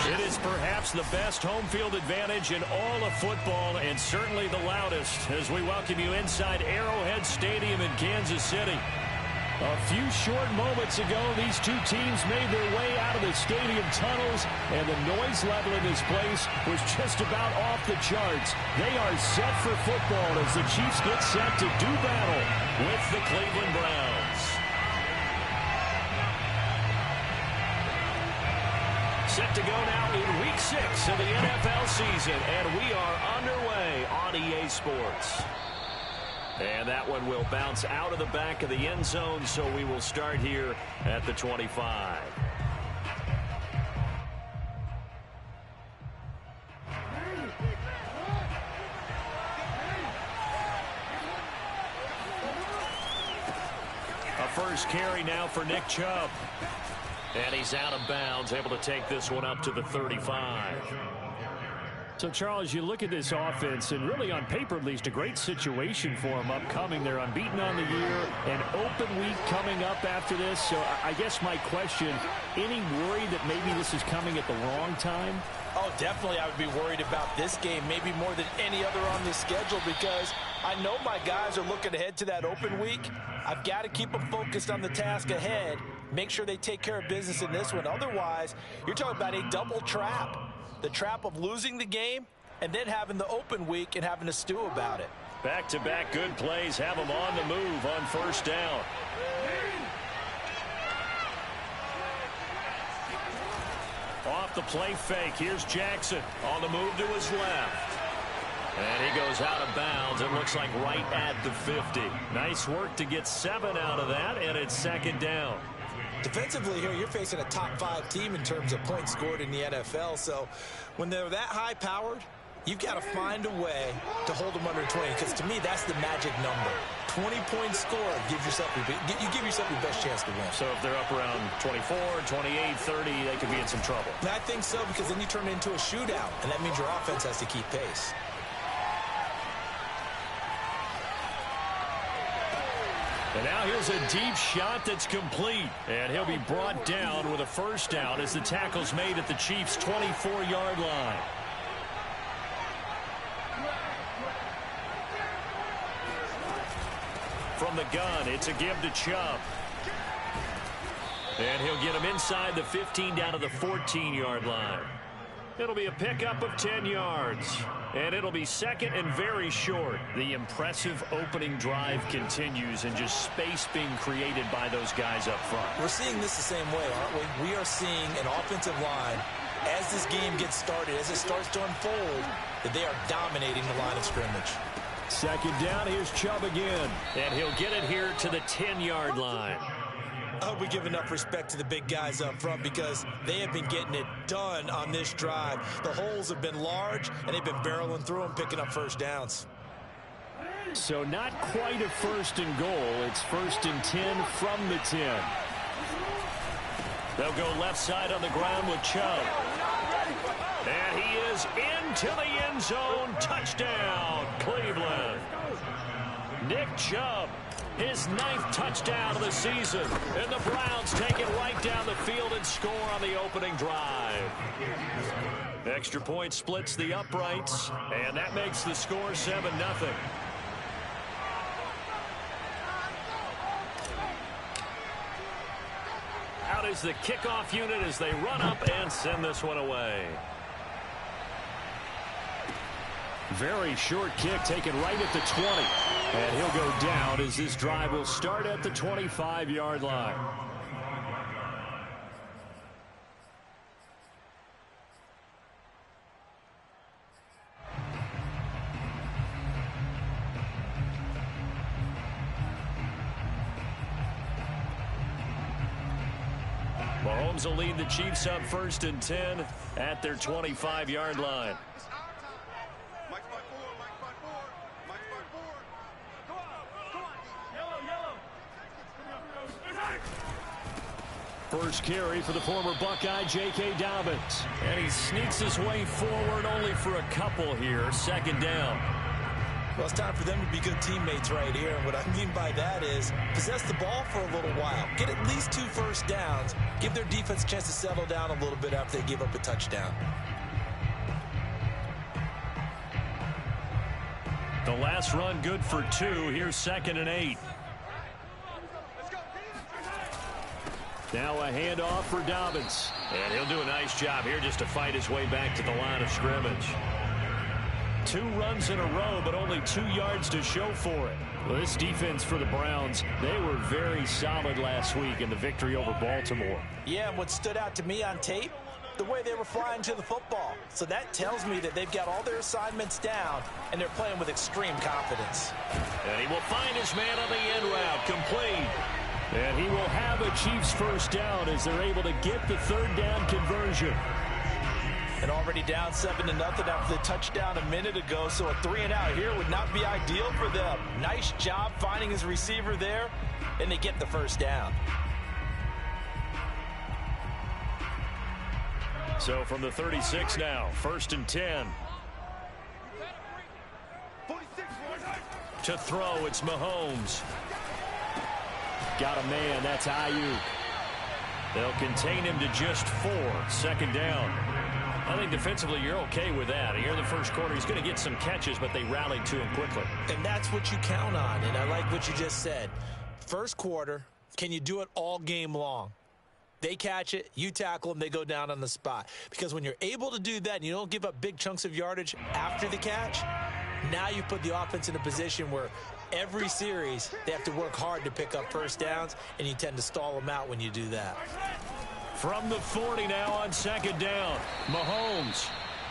It is perhaps the best home field advantage in all of football, and certainly the loudest, as we welcome you inside Arrowhead Stadium in Kansas City. A few short moments ago, these two teams made their way out of the stadium tunnels, and the noise level in this place was just about off the charts. They are set for football as the Chiefs get set to do battle with the Cleveland Browns. Set to go now in Week 6 of the NFL season, and we are underway on EA Sports. And that one will bounce out of the back of the end zone, so we will start here at the 25. A first carry now for Nick Chubb. And he's out of bounds, able to take this one up to the 35. So, Charles, you look at this offense, and really on paper at least, a great situation for them upcoming. They're unbeaten on the year, an open week coming up after this. So I guess my question, any worry that maybe this is coming at the wrong time? Oh, definitely I would be worried about this game, maybe more than any other on the schedule, because I know my guys are looking ahead to that open week. I've got to keep them focused on the task ahead, make sure they take care of business in this one. Otherwise, you're talking about a double trap. The trap of losing the game and then having the open week and having to stew about it. Back-to-back good plays have them on the move on first down. Off the play fake. Here's Jackson on the move to his left. And he goes out of bounds. It looks like right at the 50. Nice work to get 7 out of that, and it's second down. Defensively here, you're facing a top-5 team in terms of points scored in the NFL. So when they're that high-powered, you've got to find a way to hold them under 20, because to me, that's the magic number. 20 points scored, you give yourself your best chance to win. So if they're up around 24, 28, 30, they could be in some trouble. And I think so, because then you turn it into a shootout, and that means your offense has to keep pace. And now here's a deep shot that's complete. And he'll be brought down with a first down as the tackle's made at the Chiefs' 24-yard line. From the gun, it's a give to Chubb. And he'll get him inside the 15 down to the 14-yard line. It'll be a pickup of 10 yards. And it'll be second and very short. The impressive opening drive continues, and just space being created by those guys up front. We're seeing this the same way, aren't we? We are seeing an offensive line, as this game gets started, as it starts to unfold, that they are dominating the line of scrimmage. Second down, here's Chubb again. And he'll get it here to the 10-yard line. I hope we give enough respect to the big guys up front, because they have been getting it done on this drive. The holes have been large, and they've been barreling through them, picking up first downs. So not quite a first and goal. It's first and 10 from the 10. They'll go left side on the ground with Chubb. And he is into the end zone. Touchdown, Cleveland. Nick Chubb, his 9th touchdown of the season. And the Browns take it right down the field and score on the opening drive. Extra point splits the uprights, and that makes the score 7-0. Out is the kickoff unit as they run up and send this one away. Very short kick taken right at the 20. And he'll go down as this drive will start at the 25-yard line. Mahomes will lead the Chiefs up first and 10 at their 25-yard line. First carry for the former Buckeye, J.K. Dobbins. And he sneaks his way forward only for a couple here. Second down. Well, it's time for them to be good teammates right here. And what I mean by that is possess the ball for a little while. Get at least 2 first downs. Give their defense a chance to settle down a little bit after they give up a touchdown. The last run good for 2. Here's 2nd and 8. Now a handoff for Dobbins. And he'll do a nice job here just to fight his way back to the line of scrimmage. 2 runs in a row, but only 2 yards to show for it. Well, this defense for the Browns, they were very solid last week in the victory over Baltimore. Yeah, and what stood out to me on tape, the way they were flying to the football. So that tells me that they've got all their assignments down, and they're playing with extreme confidence. And he will find his man on the end route, complete. And he will have a Chiefs first down as they're able to get the 3rd down conversion. And already down 7-0 after the touchdown a minute ago, so a 3-and-out here would not be ideal for them. Nice job finding his receiver there, and they get the first down. So from the 36 now, 1st and 10. To throw, it's Mahomes. Got a man, that's Ayuk. They'll contain him to just 4, 2nd down. I think defensively you're okay with that. Here in the first quarter, he's going to get some catches, but they rallied to him quickly. And that's what you count on, and I like what you just said. First quarter, can you do it all game long? They catch it, you tackle them, they go down on the spot. Because when you're able to do that and you don't give up big chunks of yardage after the catch, now you put the offense in a position where every series they have to work hard to pick up first downs, and you tend to stall them out when you do that. From the 40 now on 2nd down, Mahomes.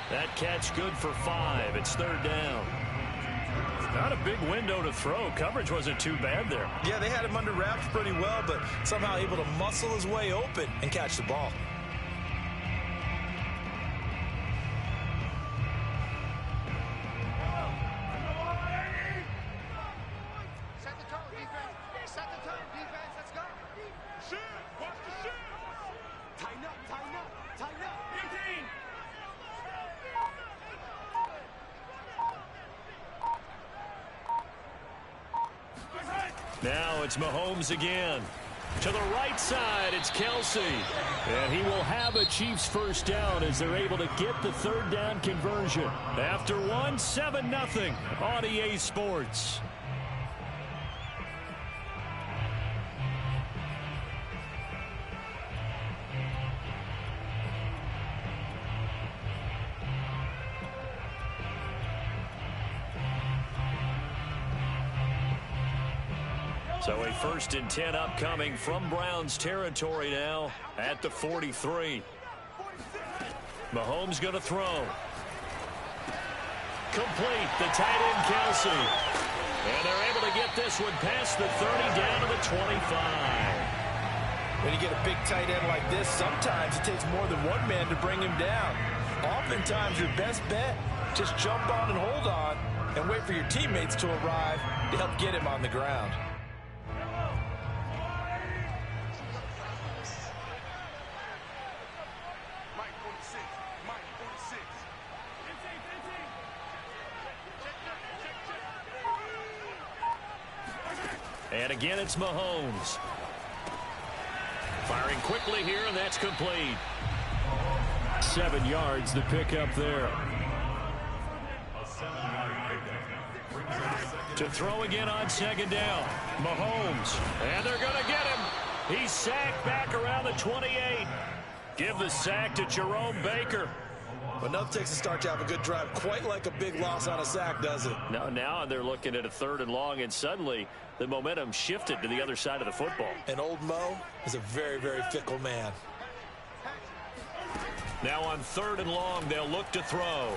That catch good for 5. It's 3rd down. Not a big window to throw. Coverage wasn't too bad there. Yeah, they had him under wraps pretty well, but somehow able to muscle his way open and catch the ball. Set the tone, defense. Set the tone, defense. Let's go. Shit. Watch the shit. Tighten up, tighten up, tighten up. 15. Now it's Mahomes again. To the right side, it's Kelsey. And he will have a Chiefs first down as they're able to get the 3rd down conversion. After 1, 7-0 on EA Sports. So a 1st and 10 upcoming from Browns territory now at the 43. Mahomes going to throw. Complete, the tight end Kelsey. And they're able to get this one past the 30 down to the 25. When you get a big tight end like this, sometimes it takes more than one man to bring him down. Oftentimes your best bet, just jump on and hold on and wait for your teammates to arrive to help get him on the ground. And again, it's Mahomes. Firing quickly here, and that's complete. 7 yards, the pickup there. To throw again on 2nd down. Mahomes. And they're going to get him. He's sacked back around the 28. Give the sack to Jerome Baker. But enough takes to start to have a good drive. Quite like a big loss on a sack, does it? Now they're looking at a 3rd and long, and suddenly the momentum shifted to the other side of the football. And old Mo is a very, very fickle man. Now on 3rd and long, they'll look to throw.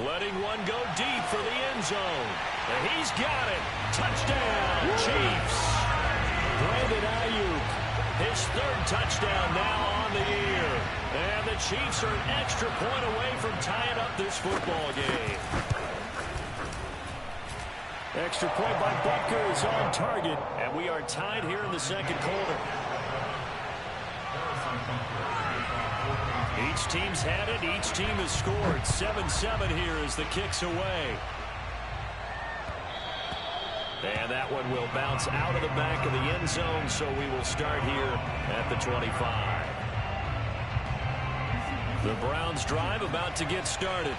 Letting one go deep for the end zone. And he's got it. Touchdown, Chiefs. Brandon Ayuk, his 3rd touchdown now on the year. And the Chiefs are an extra point away from tying up this football game. Extra point by Butker is on target. And we are tied here in the 2nd quarter. Each team's had it. Each team has scored. 7-7 here as the kick's away. And that one will bounce out of the back of the end zone, so we will start here at the 25. The Browns drive about to get started.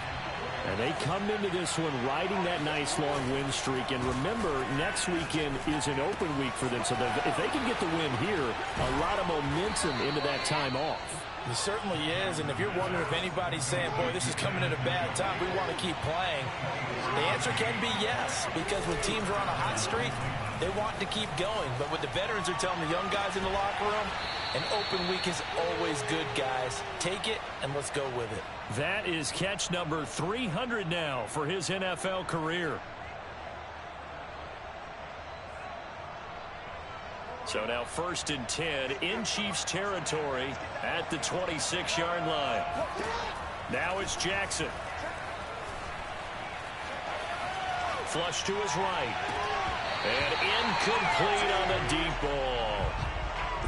And they come into this one riding that nice long win streak. And remember, next weekend is an open week for them. So if they can get the win here, a lot of momentum into that time off. It certainly is. And if you're wondering if anybody's saying, boy, this is coming at a bad time, we want to keep playing, the answer can be yes. Because when teams are on a hot streak, they want to keep going. But what the veterans are telling the young guys in the locker room, an open week is always good, guys. Take it, and let's go with it. That is catch number 300 now for his NFL career. So now 1st and 10 in Chiefs territory at the 26-yard line. Now it's Jackson. Flush to his right. And incomplete on the deep ball.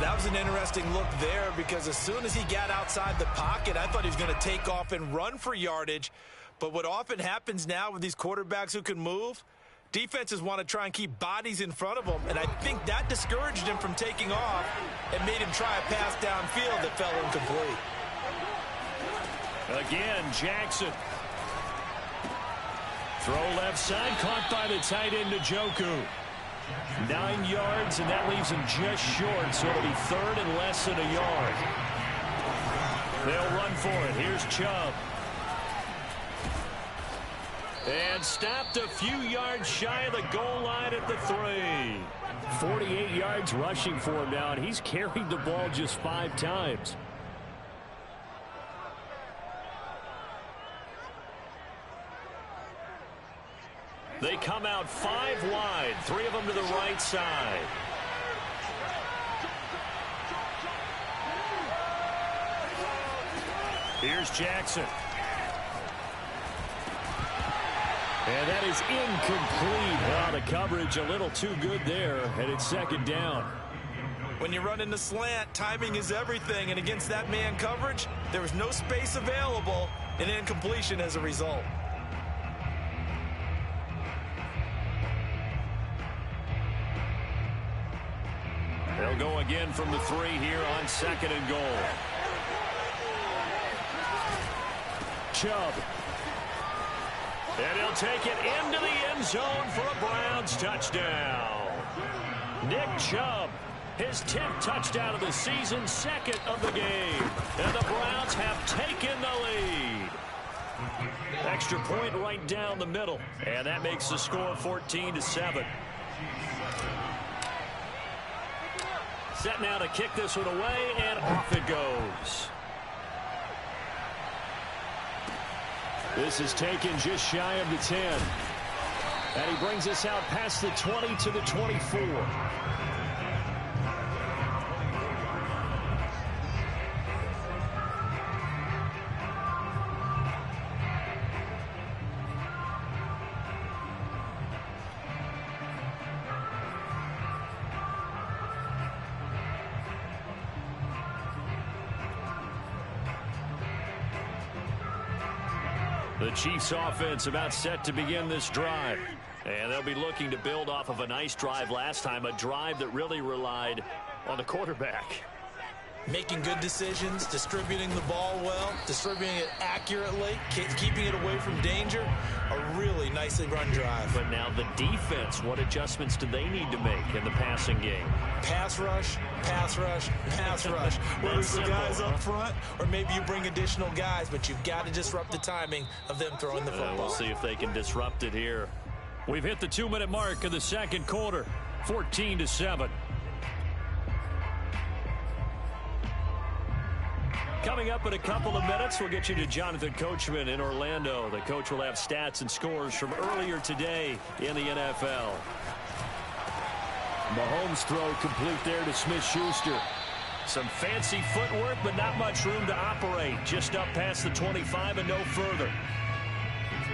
That was an interesting look there because as soon as he got outside the pocket, I thought he was going to take off and run for yardage. But what often happens now with these quarterbacks who can move, defenses want to try and keep bodies in front of them, and I think that discouraged him from taking off and made him try a pass downfield that fell incomplete. Again, Jackson. Throw left side, caught by the tight end Njoku. 9 yards, and that leaves him just short, so it'll be 3rd and less than a yard. They'll run for it. Here's Chubb. And stopped a few yards shy of the goal line at the 3. 48 yards rushing for him now, and he's carried the ball just 5 times. They come out 5 wide, 3 of them to the right side. Here's Jackson. And that is incomplete. Well, the coverage a little too good there, and it's 2nd down. When you run in the slant, timing is everything, and against that man coverage, there was no space available, and incompletion as a result. They'll go again from the 3 here on 2nd and goal. Chubb. And he'll take it into the end zone for a Browns touchdown. Nick Chubb, his 10th touchdown of the season, 2nd of the game. And the Browns have taken the lead. Extra point right down the middle. And that makes the score 14-7. Set now to kick this one away, and off it goes. This is taken just shy of the 10. And he brings us out past the 20 to the 24. The Chiefs offense about set to begin this drive. And they'll be looking to build off of a nice drive last time, a drive that really relied on the quarterback. Making good decisions, distributing the ball well, distributing it accurately, keeping it away from danger. A really nicely run drive. But now the defense, what adjustments do they need to make in the passing game? Pass rush, pass rush, pass rush. Whether it's the guys up front or maybe you bring additional guys, but you've got to disrupt the timing of them throwing the football. We'll see if they can disrupt it here. We've hit the 2-minute mark of the 2nd quarter, 14-7. Coming up in a couple of minutes, we'll get you to Jonathan Coachman in Orlando. The coach will have stats and scores from earlier today in the NFL. Mahomes throw complete there to Smith-Schuster. Some fancy footwork, but not much room to operate. Just up past the 25 and no further.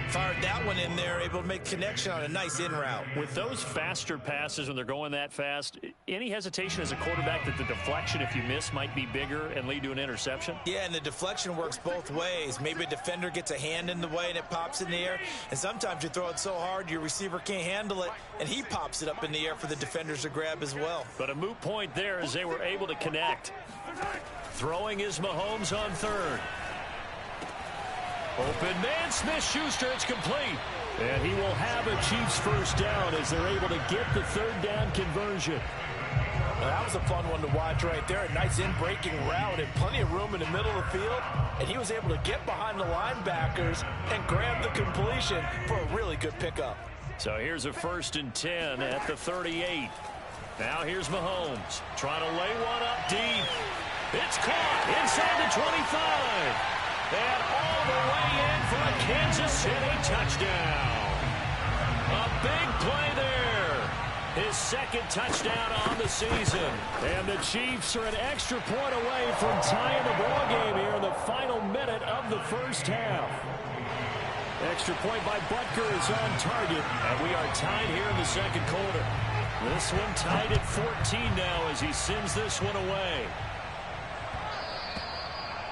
Fired that one in there, able to make connection on a nice in route. With those faster passes when they're going that fast, Any hesitation as a quarterback that the deflection, if you miss, might be bigger and lead to an interception? Yeah, and the deflection works both ways. Maybe a defender gets a hand in the way and it pops in the air. And sometimes you throw it so hard your receiver can't handle it, and he pops it up in the air for the defenders to grab as well. But a moot point there as they were able to connect. Throwing is Mahomes on third. Open man, Smith-Schuster, it's complete. And he will have a Chiefs first down as they're able to get the third down conversion. Well, that was a fun one to watch right there. A nice in-breaking route and plenty of room in the middle of the field. And he was able to get behind the linebackers and grab the completion for a really good pickup. So here's a 1st and 10 at the 38. Now here's Mahomes trying to lay one up deep. It's caught inside the 25. And all the way in for a Kansas City touchdown. A big play there. His second touchdown on the season. And the Chiefs are an extra point away from tying the ball game here in the final minute of the first half. Extra point by Butker is on target. And we are tied here in the second quarter. This one tied at 14 now as he sends this one away.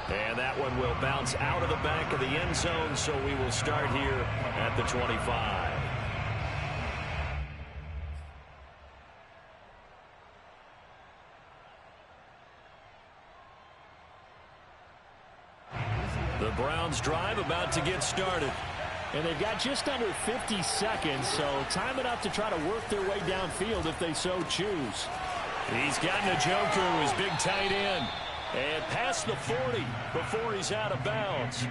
And that one will bounce out of the back of the end zone, so we will start here at the 25. The Browns drive about to get started. And they've got just under 50 seconds, so time enough to try to work their way downfield if they so choose. He's gotten a joker who is big tight end. And past the 40 before he's out of bounds.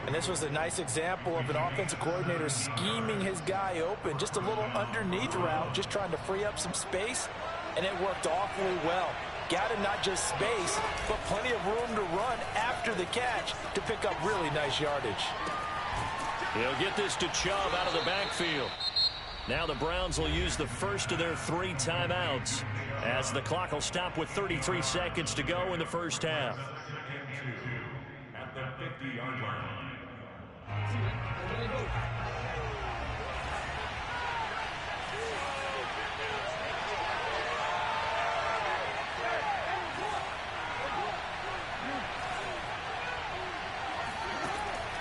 And this was a nice example of an offensive coordinator scheming his guy open. Just a little underneath route, just trying to free up some space. And it worked awfully well. Got him not just space, but plenty of room to run after the catch to pick up really nice yardage. He'll get this to Chubb out of the backfield. Now the Browns will use the first of their 3 timeouts as the clock will stop with 33 seconds to go in the first half. At the 50-yard line.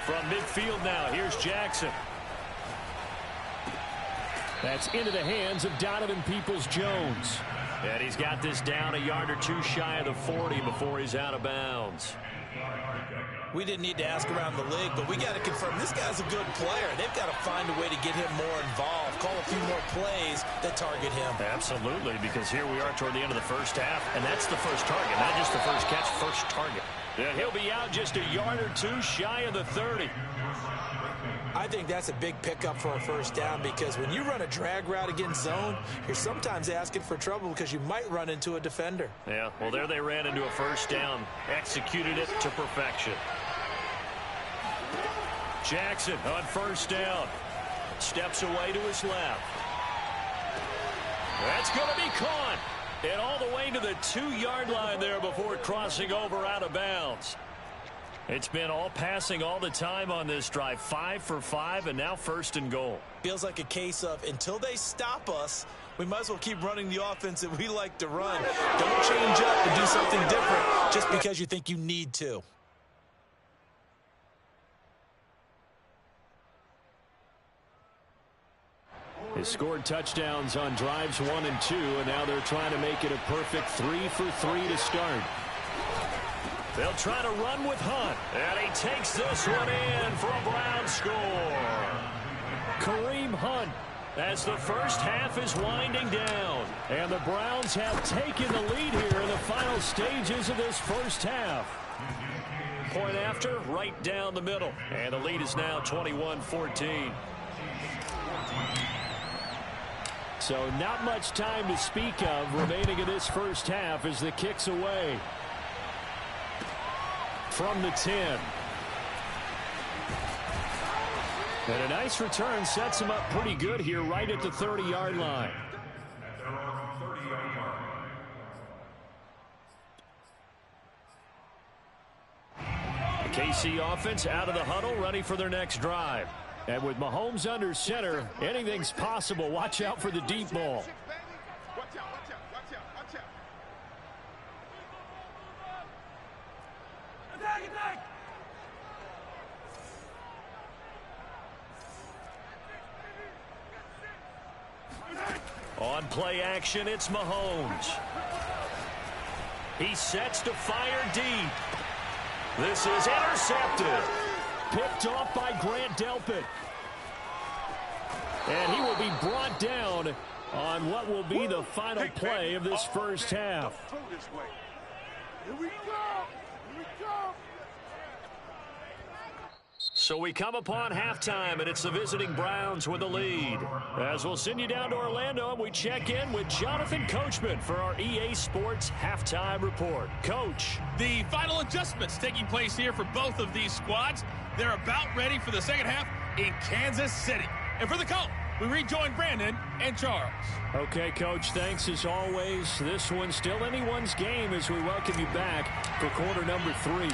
From midfield now, here's Jackson. That's into the hands of Donovan Peoples-Jones. And he's got this down a yard or 2 shy of the 40 before he's out of bounds. We didn't need to ask around the league, but we got to confirm this guy's a good player. They've got to find a way to get him more involved, call a few more plays that target him. Absolutely, because here we are toward the end of the first half, and that's the first target, not just the first catch, first target. And he'll be out just a yard or 2 shy of the 30. I think that's a big pickup for a first down because when you run a drag route against zone, you're sometimes asking for trouble because you might run into a defender. Yeah, well, there they ran into a first down, executed it to perfection. Jackson on first down. Steps away to his left. That's going to be caught. And all the way to the 2-yard line there before crossing over out of bounds. It's been all passing all the time on this drive. 5 for 5, and now 1st and goal. Feels like a case of until they stop us, we might as well keep running the offense that we like to run. Don't change up and do something different just because you think you need to. They scored touchdowns on drives 1 and 2, and now they're trying to make it a perfect 3 for 3 to start. They'll try to run with Hunt, and he takes this one in for a Brown score. Kareem Hunt as the first half is winding down, and the Browns have taken the lead here in the final stages of this first half. Point after, right down the middle, and the lead is now 21-14. So not much time to speak of remaining in this first half as the kick's away. From the 10. And a nice return sets him up pretty good here right at the 30-yard line. The KC offense out of the huddle, ready for their next drive. And with Mahomes under center, anything's possible. Watch out for the deep ball. Watch out, watch out, watch On play action, it's Mahomes. He sets to fire deep. This is intercepted. Picked off by Grant Delpit. And he will be brought down on what will be the final play of this first half. Here we go! Here we go! So we come upon halftime, and it's the visiting Browns with the lead. As we'll send you down to Orlando, and we check in with Jonathan Coachman for our EA Sports Halftime Report. Coach. The final adjustments taking place here for both of these squads. They're about ready for the second half in Kansas City. And for the call, we rejoin Brandon and Charles. Okay, Coach, thanks as always. This one's still anyone's game as we welcome you back for quarter number 3.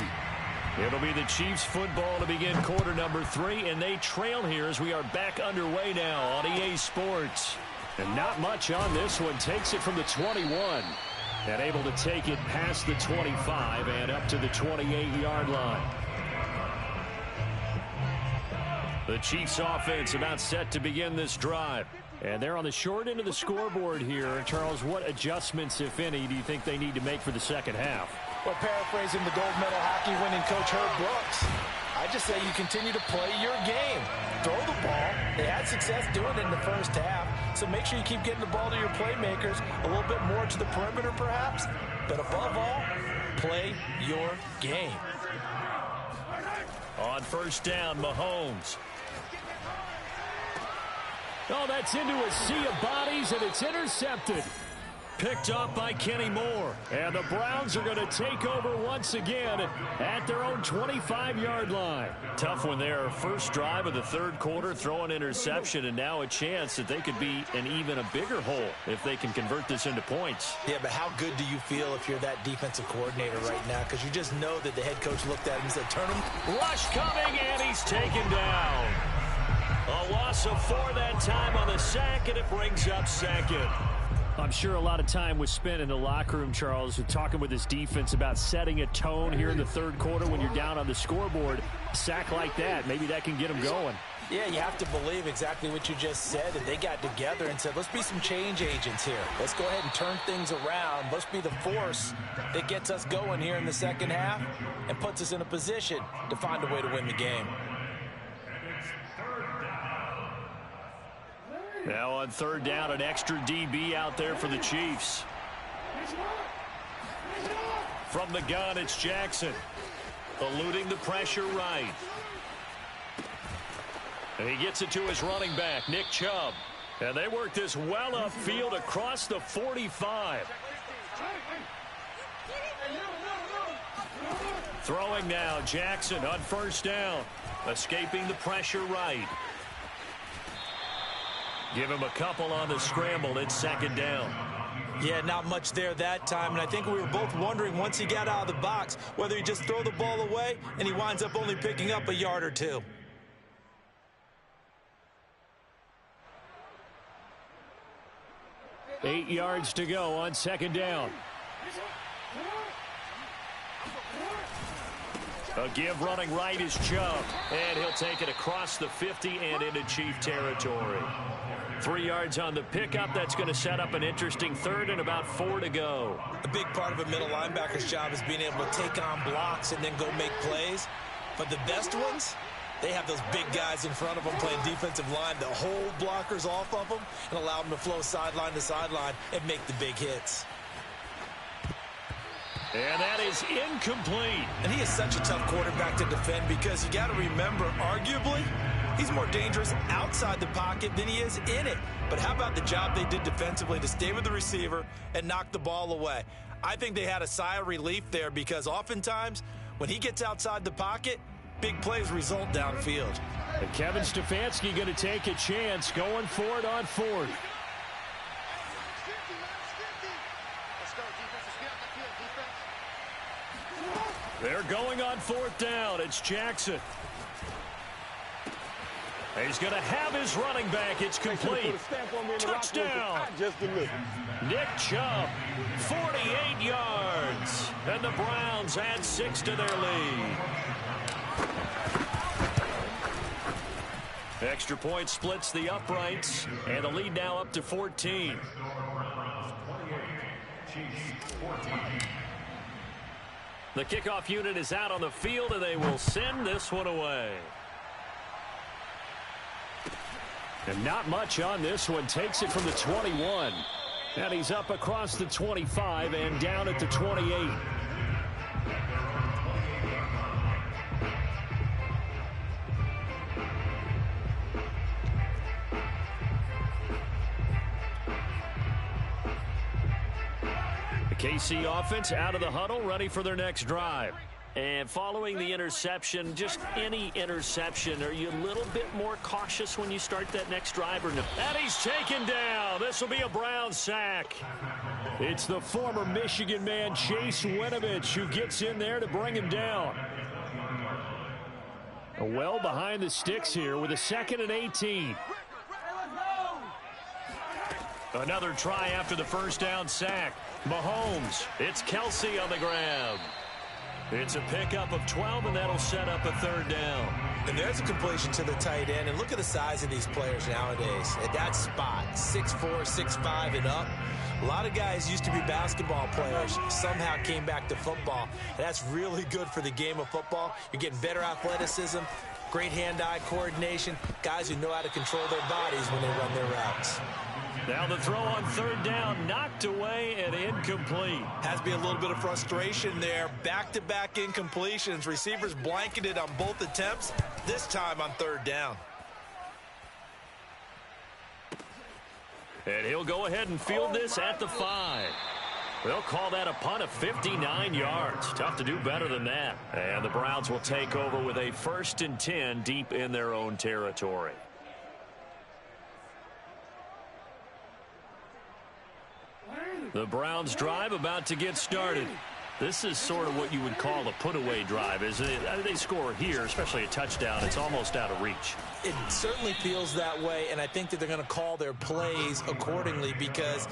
It'll be the Chiefs football to begin quarter number 3, and they trail here as we are back underway now on EA Sports. And not much on this one. Takes it from the 21 and able to take it past the 25 and up to the 28-yard line. The Chiefs offense about set to begin this drive. And they're on the short end of the scoreboard here. Charles, what adjustments, if any, do you think they need to make for the second half? Well, paraphrasing the gold medal hockey winning coach Herb Brooks, I just say you continue to play your game. Throw the ball. They had success doing it in the first half, so make sure you keep getting the ball to your playmakers, a little bit more to the perimeter perhaps, but above all, play your game. On first down, Mahomes. Oh, that's into a sea of bodies, and it's intercepted. Picked up by Kenny Moore. And the Browns are going to take over once again at their own 25-yard line. Tough one there. First drive of the third quarter, throw an interception, and now a chance that they could be in even a bigger hole if they can convert this into points. Yeah, but how good do you feel if you're that defensive coordinator right now? Because you just know that the head coach looked at him and said, turn him. Rush coming, and he's taken down. A loss of 4 that time on the sack, and it brings up second. I'm sure a lot of time was spent in the locker room, Charles, talking with his defense about setting a tone here in the third quarter when you're down on the scoreboard. A sack like that, maybe that can get them going. Yeah, you have to believe exactly what you just said, that they got together and said, let's be some change agents here. Let's go ahead and turn things around. Let's be the force that gets us going here in the second half and puts us in a position to find a way to win the game. Now on third down, an extra DB out there for the Chiefs. From the gun, it's Jackson. Eluding the pressure right. And he gets it to his running back, Nick Chubb. And they work this well upfield across the 45. Throwing now, Jackson on first down. Escaping the pressure right. Give him a couple on the scramble. It's second down. Yeah, not much there that time, and I think we were both wondering once he got out of the box whether he just throw the ball away and he winds up only picking up a yard or two. Eight yards to go on second down. A give running right is Chubb, and he'll take it across the 50 and into Chief territory. 3 yards on the pickup. That's going to set up an interesting third and about 4 to go. A big part of a middle linebacker's job is being able to take on blocks and then go make plays. But the best ones, they have those big guys in front of them playing defensive line that hold blockers off of them and allow them to flow sideline to sideline and make the big hits. And that is incomplete. And he is such a tough quarterback to defend because you got to remember, arguably, he's more dangerous outside the pocket than he is in it. But how about the job they did defensively to stay with the receiver and knock the ball away? I think they had a sigh of relief there because oftentimes when he gets outside the pocket, big plays result downfield. And Kevin Stefanski going to take a chance going for it on fourth. They're going on fourth down. It's Jackson. He's going to have his running back. It's complete. Touchdown. Nick Chubb, 48 yards. And the Browns add 6 to their lead. Extra point splits the uprights, and the lead now up to 14. The kickoff unit is out on the field, and they will send this one away. And not much on this one. Takes it from the 21. And he's up across the 25 and down at the 28. KC offense out of the huddle, ready for their next drive. And following the interception, just any interception, are you a little bit more cautious when you start that next drive or no? And he's taken down. This will be a Brown sack. It's the former Michigan man, Chase Winovich, who gets in there to bring him down. Well behind the sticks here with a 2nd and 18. Another try after the first down sack. Mahomes, it's Kelsey on the grab. It's a pickup of 12, and that'll set up a 3rd down. And there's a completion to the tight end. And look at the size of these players nowadays. At that spot, 6'4", 6'5", and up. A lot of guys used to be basketball players, somehow came back to football. And that's really good for the game of football. You're getting better athleticism, great hand-eye coordination, guys who know how to control their bodies when they run their routes. Now the throw on 3rd down, knocked away and incomplete. Has to be a little bit of frustration there. Back-to-back incompletions. Receivers blanketed on both attempts, this time on 3rd down. And he'll go ahead and field this at the 5. They'll call that a punt of 59 yards. Tough to do better than that. And the Browns will take over with a 1st and 10 deep in their own territory. The Browns drive about to get started. This is sort of what you would call a put-away drive, isn't it? They score here, especially a touchdown. It's almost out of reach. It certainly feels that way, and I think that they're going to call their plays accordingly, because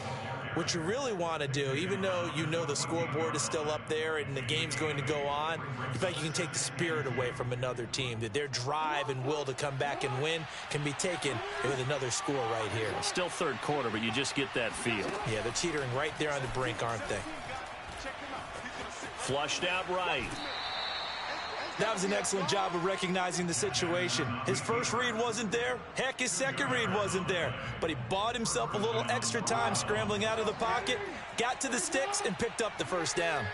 what you really want to do, even though you know the scoreboard is still up there and the game's going to go on, you feel like you can take the spirit away from another team, that their drive and will to come back and win can be taken with another score right here. Still 3rd quarter, but you just get that feel. Yeah, they're teetering right there on the brink, aren't they? Flushed out right. That was an excellent job of recognizing the situation. His first read wasn't there. Heck, his second read wasn't there. But he bought himself a little extra time scrambling out of the pocket, got to the sticks, and picked up the 1st down.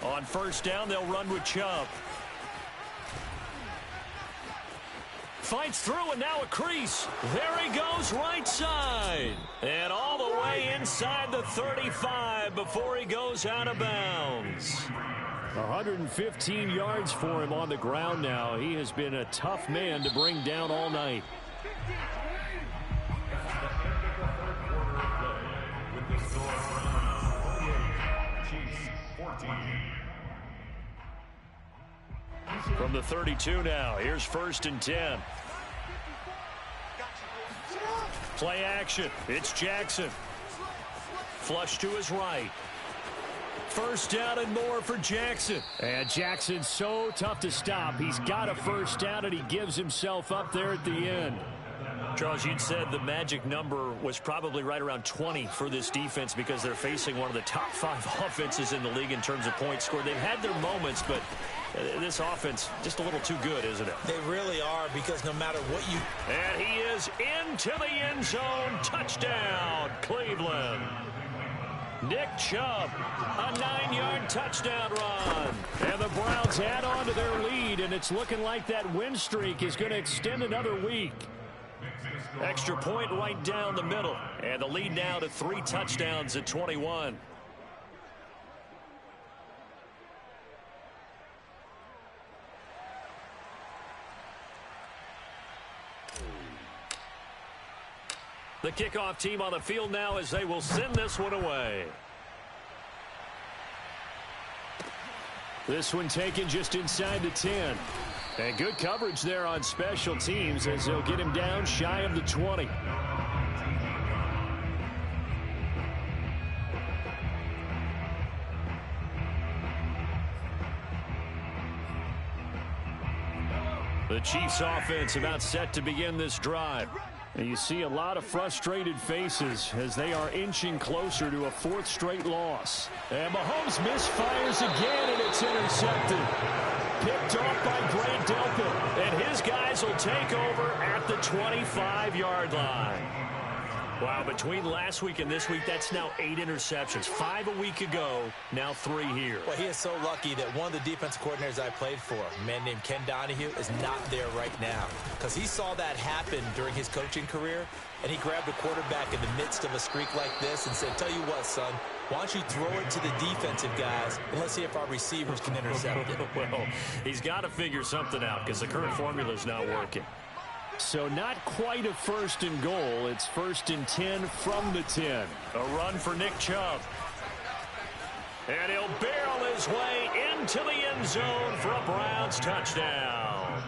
On 1st down, they'll run with Chubb. Fights through, and now a crease. There he goes, right side. And all the way inside the 35 before he goes out of bounds. 115 yards for him on the ground now. He has been a tough man to bring down all night. From the 32 now, here's 1st and 10. Play action. It's Jackson. Flush to his right. 1st down and more for Jackson. And Jackson's so tough to stop. He's got a 1st down, and he gives himself up there at the end. Charles, you'd said the magic number was probably right around 20 for this defense because they're facing one of the top 5 offenses in the league in terms of points scored. They've had their moments, but this offense just a little too good, isn't it? They really are, because no matter what you... And he is into the end zone. Touchdown, Cleveland. Nick Chubb, a 9-yard touchdown run. And the Browns add on to their lead, and it's looking like that win streak is going to extend another week. Extra point right down the middle. And the lead now to 3 touchdowns at 21. The kickoff team on the field now as they will send this one away. This one taken just inside the 10. And good coverage there on special teams as they'll get him down shy of the 20. The Chiefs offense about set to begin this drive. And you see a lot of frustrated faces as they are inching closer to a fourth straight loss. And Mahomes misfires again, and it's intercepted. Picked off by Grant Delpit. And his guys will take over at the 25-yard line. Wow, between last week and this week, that's now 8 interceptions. 5 a week ago, now 3 here. Well, he is so lucky that one of the defensive coordinators I played for, a man named Ken Donahue, is not there right now. Because he saw that happen during his coaching career, and he grabbed a quarterback in the midst of a streak like this and said, tell you what, son, why don't you throw it to the defensive guys, and let's see if our receivers can intercept it. Well, he's got to figure something out because the current formula is not working. So not quite a 1st and goal. It's 1st and 10 from the 10. A run for Nick Chubb. And he'll barrel his way into the end zone for a Browns touchdown.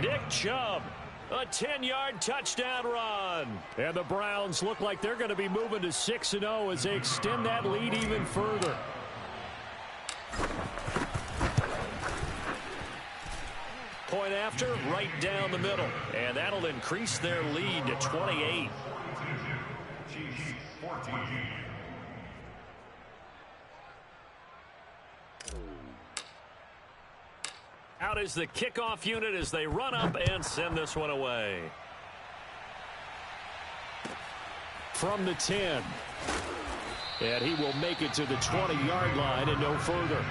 Nick Chubb, a 10-yard touchdown run. And the Browns look like they're going to be moving to 6-0 as they extend that lead even further. Point after, right down the middle. And that'll increase their lead to 28. Out is the kickoff unit as they run up and send this one away. From the 10. And he will make it to the 20-yard line and no further.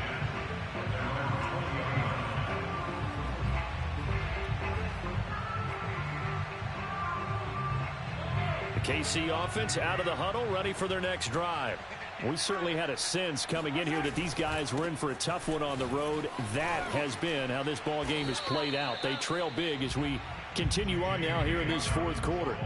KC offense out of the huddle, ready for their next drive. We certainly had a sense coming in here that these guys were in for a tough one on the road. That has been how this ball game has played out. They trail big as we continue on now here in this 4th quarter.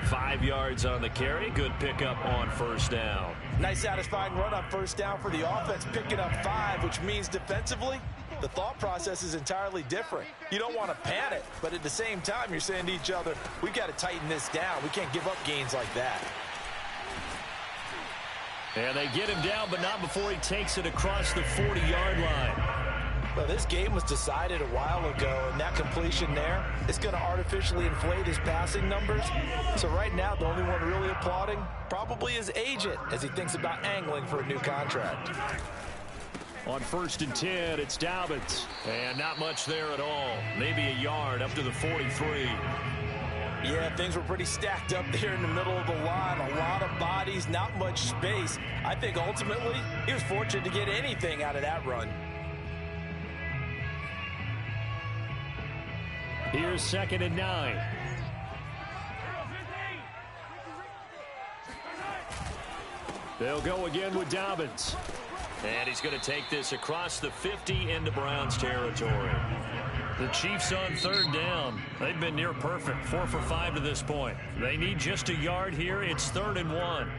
5 yards on the carry. Good pickup on 1st down. Nice satisfying run on 1st down for the offense, picking up 5, which means defensively, the thought process is entirely different. You don't want to panic, but at the same time, you're saying to each other, we've got to tighten this down. We can't give up gains like that. And they get him down, but not before he takes it across the 40-yard line. Well, this game was decided a while ago, and that completion there is going to artificially inflate his passing numbers. So right now, the only one really applauding probably his agent as he thinks about angling for a new contract. On 1st and 10, it's Dobbins. And not much there at all. Maybe a yard up to the 43. Yeah, things were pretty stacked up there in the middle of the line. A lot of bodies, not much space. I think ultimately he was fortunate to get anything out of that run. Here's 2nd and 9. They'll go again with Dobbins. And he's going to take this across the 50 into Browns territory. The Chiefs on 3rd down. They've been near perfect, 4 for 5 to this point. They need just a yard here. It's 3rd and 1.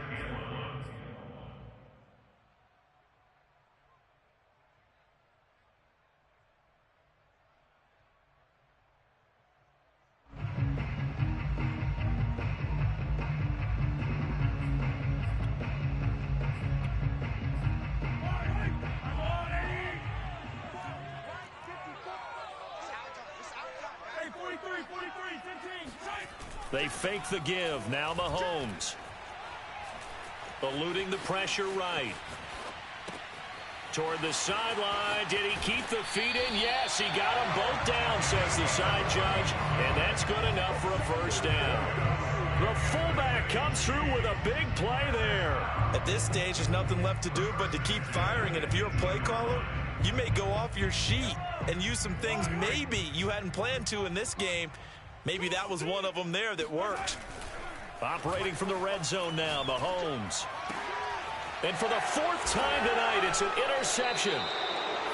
They fake the give. Now Mahomes. Eluding the pressure right. Toward the sideline. Did he keep the feet in? Yes, he got them both down, says the side judge. And that's good enough for a 1st down. The fullback comes through with a big play there. At this stage, there's nothing left to do but to keep firing. And if you're a play caller, you may go off your sheet and use some things maybe you hadn't planned to in this game. Maybe that was one of them there that worked. Operating from the red zone now, Mahomes. And for the 4th time tonight, it's an interception.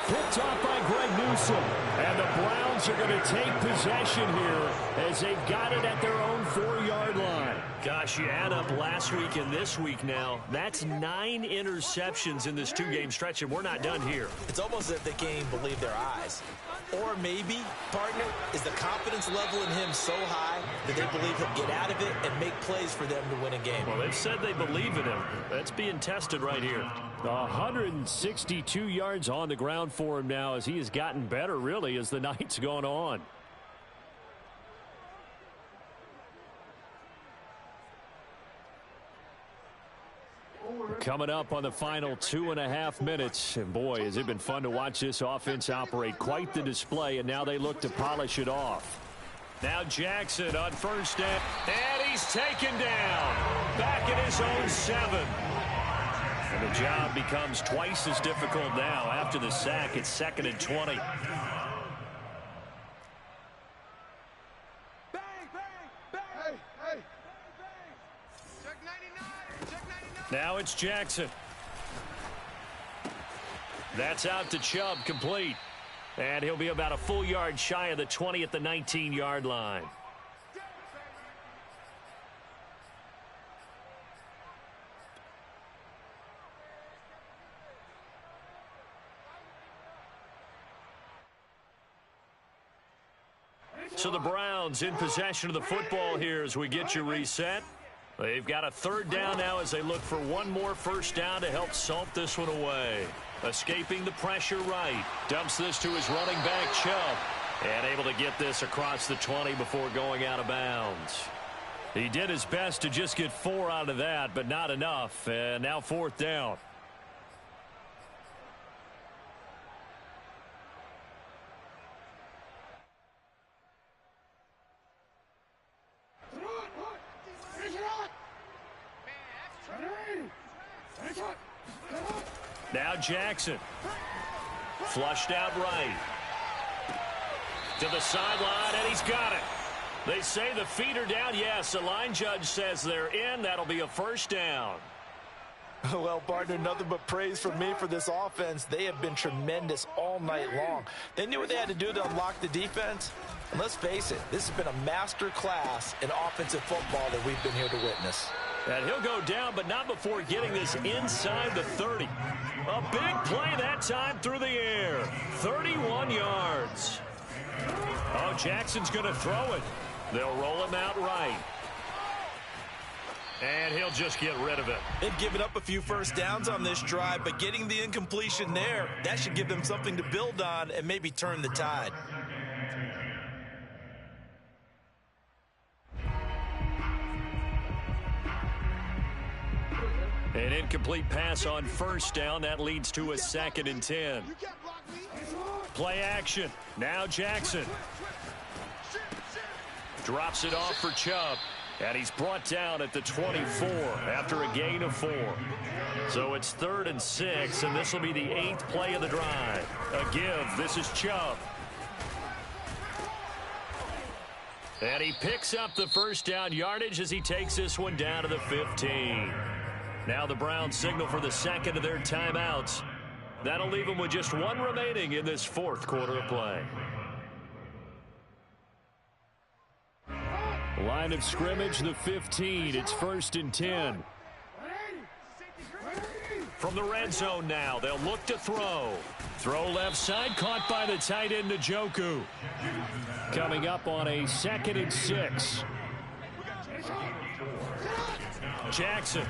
Picked off by Greg Newsome. And the Browns are going to take possession here as they've got it at their own 4-yard line. Gosh, you add up last week and this week now. That's 9 interceptions in this 2-game stretch, and we're not done here. It's almost as if they can't even believe their eyes. Or maybe, partner, is the confidence level in him so high that they believe he'll get out of it and make plays for them to win a game. Well, they've said they believe in him. That's being tested right here. 162 yards on the ground for him now as he has gotten better, really, as the night's gone on. Coming up on the final 2.5 minutes. And boy, has it been fun to watch this offense operate. Quite the display, and now they look to polish it off. Now Jackson on first down. And he's taken down. Back at his own 7. And the job becomes twice as difficult now. After the sack, it's 2nd and 20. Now it's Jackson. That's out to Chubb, complete. And he'll be about a full yard shy of the 20 at the 19-yard line. So the Browns in possession of the football here as we get you reset. They've got a 3rd down now as they look for one more first down to help salt this one away. Escaping the pressure right. Dumps this to his running back, Chubb. And able to get this across the 20 before going out of bounds. He did his best to just get 4 out of that, but not enough. And now 4th down. Now Jackson. Flushed out right. To the sideline, and he's got it. They say the feet are down. Yes, the line judge says they're in. That'll be a first down. Well, partner, nothing but praise from me for this offense. They have been tremendous all night long. They knew what they had to do to unlock the defense. And let's face it, this has been a master class in offensive football that we've been here to witness. And he'll go down, but not before getting this inside the 30. A big play that time through the air. 31 yards. Oh, Jackson's going to throw it. They'll roll him out right. And he'll just get rid of it. They've given up a few first downs on this drive, but getting the incompletion there, that should give them something to build on and maybe turn the tide. An incomplete pass on first down. That leads to a 2nd and 10. Play action. Now Jackson. Drops it off for Chubb. And he's brought down at the 24 after a gain of 4. So it's 3rd and 6, and this will be the 8th play of the drive. A give. This is Chubb. And he picks up the first down yardage as he takes this one down to the 15. Now the Browns signal for the 2nd of their timeouts. That'll leave them with just 1 remaining in this 4th quarter of play. Line of scrimmage, the 15. It's 1st and 10. From the red zone now, they'll look to throw. Throw left side, caught by the tight end, Njoku. Coming up on a 2nd and 6. Jackson.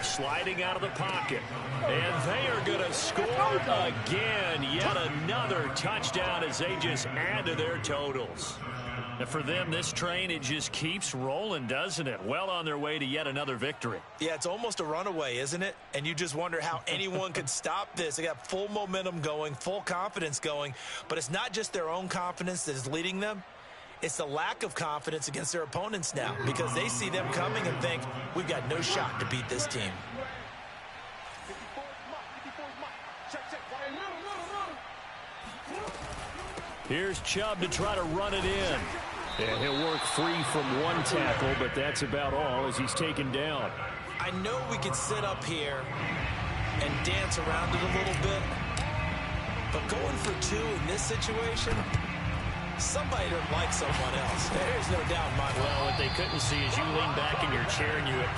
Sliding out of the pocket. And they are going to score again. Yet another touchdown as they just add to their totals. And for them, this train, it just keeps rolling, doesn't it? Well on their way to yet another victory. Yeah, it's almost a runaway, isn't it? And you just wonder how anyone could stop this. They got full momentum going, full confidence going. But it's not just their own confidence that is leading them. It's the lack of confidence against their opponents now because they see them coming and think, we've got no shot to beat this team. Here's Chubb to try to run it in. And he'll work free from one tackle, but that's about all as he's taken down. I know we could sit up here and dance around it a little bit, but going for 2 in this situation, somebody doesn't like someone else. There's no doubt in my mind. Well, what they couldn't see is you lean back in your chair and you went,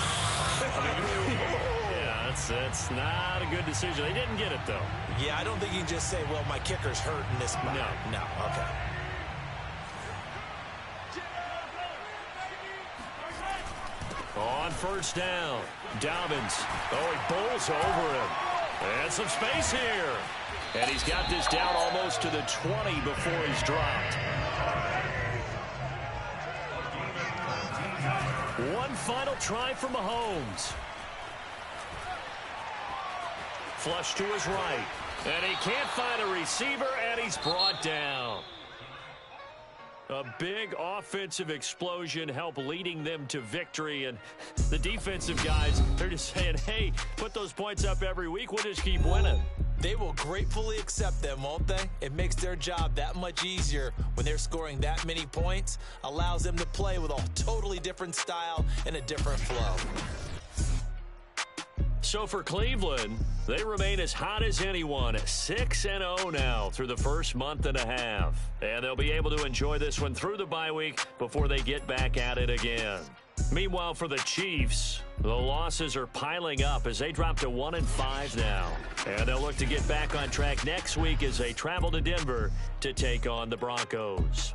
yeah, that's not a good decision. They didn't get it, though. Yeah, I don't think you can just say, well, my kicker's hurt in this spot. No, okay. On first down, Dobbins. Oh, he bowls over him. And some space here. And he's got this down almost to the 20 before he's dropped. One final try for Mahomes. flush to his right. And he can't find a receiver, and he's brought down. A big offensive explosion helped leading them to victory. And the defensive guys, they're just saying, hey, put those points up every week. We'll just keep winning. They will gratefully accept them, won't they? It makes their job that much easier when they're scoring that many points. Allows them to play with a totally different style and a different flow. So for Cleveland, they remain as hot as anyone, 6-0 now through the first month and a half. And they'll be able to enjoy this one through the bye week before they get back at it again. Meanwhile, for the Chiefs, the losses are piling up as they drop to 1-5 now. And they'll look to get back on track next week as they travel to Denver to take on the Broncos.